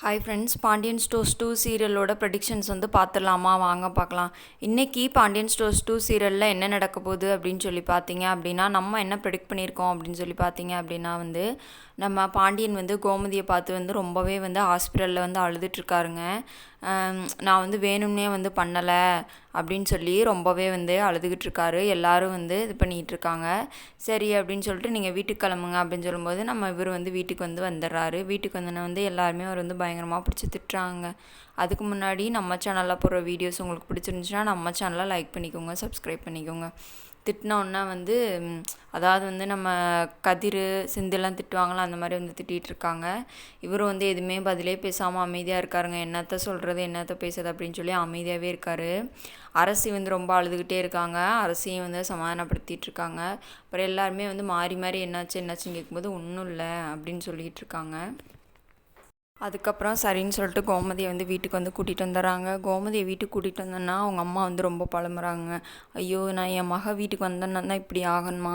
Hi friends, Pandian stores 2 சீரியலோட predictions வந்து பார்த்துடலாமா? வாங்க பார்க்கலாம். இன்றைக்கி பாண்டியன் ஸ்டோர்ஸ் 2 சீரியலில் என்ன நடக்க போகுது அப்படின்னு சொல்லி பார்த்தீங்க அப்படின்னா, நம்ம என்ன ப்ரெடிக்ட் பண்ணியிருக்கோம் அப்படின்னு சொல்லி பார்த்தீங்க அப்படின்னா வந்து, நம்ம பாண்டியன் வந்து கோமதியை பார்த்து வந்து ரொம்பவே வந்து ஹாஸ்பிட்டலில் வந்து அழுதுட்ருக்காருங்க. நான் வந்து வேணும்னே வந்து பண்ணலை அப்படின்னு சொல்லி ரொம்பவே வந்து அழுதுகிட்டு இருக்காரு. எல்லாரும் வந்து இது பண்ணிகிட்டு இருக்காங்க. சரி அப்படின்னு சொல்லிட்டு நீங்கள் வீட்டுக்கு கிளம்புங்க அப்படின்னு சொல்லும்போது நம்ம இவர் வந்து வீட்டுக்கு வந்து வந்துடுறாரு. வீட்டுக்கு வந்தோன்னே வந்து எல்லாருமே அவர் வந்து பயங்கரமாக பிடிச்சி திட்டுறாங்க. அதுக்கு முன்னாடி நம்ம சேனலில் போடுற வீடியோஸ் உங்களுக்கு பிடிச்சிருந்துச்சுன்னா நம்ம சேனலை லைக் பண்ணிக்கோங்க, சப்ஸ்கிரைப் பண்ணிக்கோங்க. திட்டினோன்னா வந்து அதாவது வந்து நம்ம கதிர் செந்திலாம் திட்டுவாங்களா, அந்த மாதிரி வந்து திட்டிகிட்ருக்காங்க. இவரும் வந்து எதுவுமே பதிலே பேசாமல் அமைதியாக இருக்காருங்க. என்னத்த சொல்கிறது என்னத்த பேசுறது அப்படின்னு சொல்லி அமைதியாகவே இருக்கார். அரசி வந்து ரொம்ப அழுதுகிட்டே இருக்காங்க. அரசியும் வந்து சமாதானப்படுத்திட்டு இருக்காங்க. அப்புறம் எல்லாருமே வந்து மாறி மாறி என்னாச்சுன்னு கேட்கும்போது ஒன்றும் இல்லை அப்படின்னு சொல்லிகிட்டு இருக்காங்க. அதுக்கப்புறம் சரின்னு சொல்லிட்டு கோமதியை வந்து வீட்டுக்கு வந்து கூட்டிகிட்டு வந்துடுறாங்க. கோமதியை வீட்டுக்கு கூட்டிகிட்டு வந்தோன்னா அவங்க அம்மா வந்து ரொம்ப புலம்புறாங்க. ஐயோ, நான் என் மக வீட்டுக்கு வந்தேன்னா தான் இப்படி ஆகணுமா?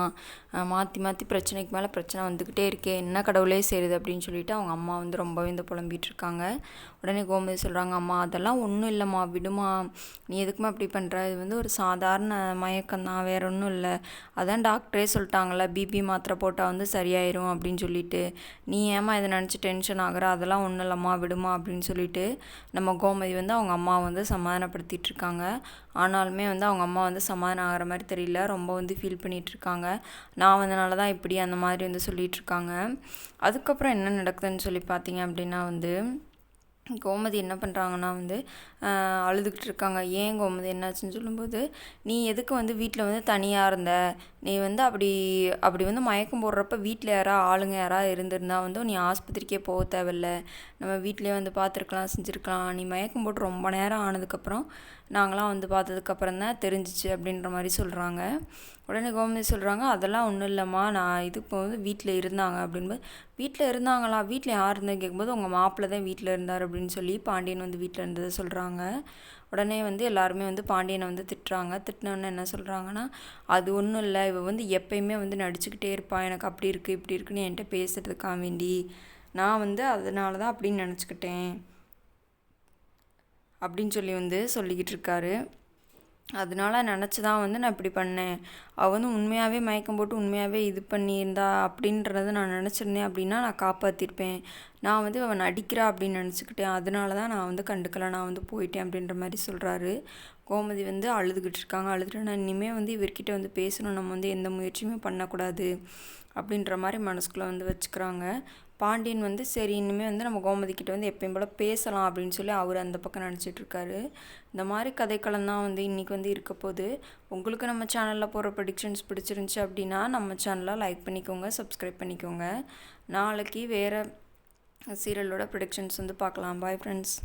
மாற்றி மாற்றி பிரச்சனைக்கு மேலே பிரச்சனை வந்துக்கிட்டே இருக்கே, என்ன கடவுளே செய்யுது அப்படின்னு சொல்லிட்டு அவங்க அம்மா வந்து ரொம்பவே இந்த புலம்பிகிட்டு இருக்காங்க. உடனே கோமதி சொல்கிறாங்க, அம்மா அதெல்லாம் ஒன்றும் இல்லைம்மா, விடுமா, நீ எதுக்குமா இப்படி பண்ணுற? இது வந்து ஒரு சாதாரண மயக்கம்தான், வேற ஒன்றும் இல்லை. அதான் டாக்டரே சொல்லிட்டாங்கள்ல, பிபி மாத்திரை போட்டால் வந்து சரியாயிரும் அப்படின்னு சொல்லிட்டு, நீ ஏமா இதை நினச்சி டென்ஷன் ஆகுற? அதெல்லாம் ஒன்றும் இல்லைம்மா, விடுமா அப்படின்னு சொல்லிட்டு நம்ம கோமதி வந்து அவங்க அம்மாவை வந்து சமாதானப்படுத்திட்டு இருக்காங்க. ஆனாலுமே வந்து அவங்க அம்மா வந்து சமாதானம் ஆகிற மாதிரி தெரியல. ரொம்ப வந்து ஃபீல் பண்ணிகிட்ருக்காங்க. நான் வந்தனால தான் இப்படி அந்த மாதிரி வந்து சொல்லிகிட்ருக்காங்க. அதுக்கப்புறம் என்ன நடக்குதுன்னு சொல்லி பார்த்தீங்க அப்படின்னா வந்து, கோமதி என்ன பண்ணுறாங்கன்னா வந்து அழுதுகிட்டு இருக்காங்க. ஏன் கோமதி என்னாச்சுன்னு சொல்லும்போது, நீ எதுக்கு வந்து வீட்டில் வந்து தனியாக இருந்த? நீ வந்து அப்படி அப்படி வந்து மயக்கம் போடுறப்ப வீட்டில் ஆளுங்க யாராவது இருந்திருந்தா வந்து நீ ஆஸ்பத்திரிக்கே போக தேவையில்ல, நம்ம வீட்டிலே வந்து பார்த்துருக்கலாம், செஞ்சுருக்கலாம். நீ மயக்கம் போட்டு ரொம்ப நேரம் ஆனதுக்கப்புறம் நாங்களாம் வந்து பார்த்ததுக்கப்புறம் தான் தெரிஞ்சிச்சு அப்படின்ற மாதிரி சொல்கிறாங்க. உடனே கோமதி சொல்கிறாங்க, அதெல்லாம் ஒன்றும் இல்லைம்மா, நான் இது இப்போ வந்து வீட்டில் இருந்தாங்க அப்படின்போது, வீட்டில் இருந்தாங்களா? வீட்டில் யார் இருந்தேன்னு கேட்கும்போது உங்கள் மாப்பிள்ளை தான் வீட்டில் இருந்தார் அப்படின்னு சொல்லி பாண்டியன் வந்து வீட்டில் இருந்ததை சொல்கிறாங்க. உடனே வந்து எல்லாருமே வந்து பாண்டியனை வந்து திட்டுறாங்க. திட்டினோன்னு என்ன சொல்கிறாங்கன்னா, அது ஒன்றும் இல்லை, இவ வந்து எப்பயுமே வந்து நடிச்சுக்கிட்டே இருப்பா, எனக்கு அப்படி இருக்குது இப்படி இருக்குன்னு என்கிட்ட பேசுகிறதுக்காக வேண்டி நான் வந்து அதனால தான் அப்படின்னு நினச்சிக்கிட்டேன் அப்படின்னு சொல்லி வந்து சொல்லிக்கிட்டு இருக்காரு. அதனால நினச்சி தான் வந்து நான் இப்படி பண்ணேன். அவள் வந்து உண்மையாகவே மயக்கம் போட்டு உண்மையாகவே இது பண்ணியிருந்தா அப்படின்றத நான் நினச்சிருந்தேன் அப்படின்னா நான் காப்பாற்றிருப்பேன். நான் வந்து அவன் நடிக்கிறா அப்படின்னு நினச்சிக்கிட்டேன். அதனால தான் நான் வந்து கண்டுக்கல, நான் வந்து போயிட்டேன் அப்படின்ற மாதிரி சொல்கிறாரு. கோமதி வந்து அழுதுகிட்டு இருக்காங்க. அழுதுட்டு நான் இனிமேல் வந்து இவர்கிட்ட வந்து பேசணும், நம்ம வந்து எந்த முயற்சியுமே பண்ணக்கூடாது அப்படின்ற மாதிரி மனசுக்குள்ளே வந்து வச்சுக்கிறாங்க. பாண்டியன் வந்து சரி இனிமேல் வந்து நம்ம கோமதிக்கிட்ட வந்து எப்பயும் போல் பேசலாம் அப்படின்னு சொல்லி அவர் அந்த பக்கம் நினச்சிட்ருக்காரு. இந்த மாதிரி கதைக்களம் தான் வந்து இன்றைக்கி வந்து இருக்க போகுது. உங்களுக்கு நம்ம சேனலில் போகிற ப்ரெடிக்ஷன்ஸ் பிடிச்சிருந்துச்சி அப்படின்னா நம்ம சேனலை லைக் பண்ணிக்கோங்க, சப்ஸ்கிரைப் பண்ணிக்கோங்க. நாளைக்கு வேறு சீரியலோட ப்ரெடிக்ஷன்ஸ் வந்து பார்க்கலாம். Bye friends.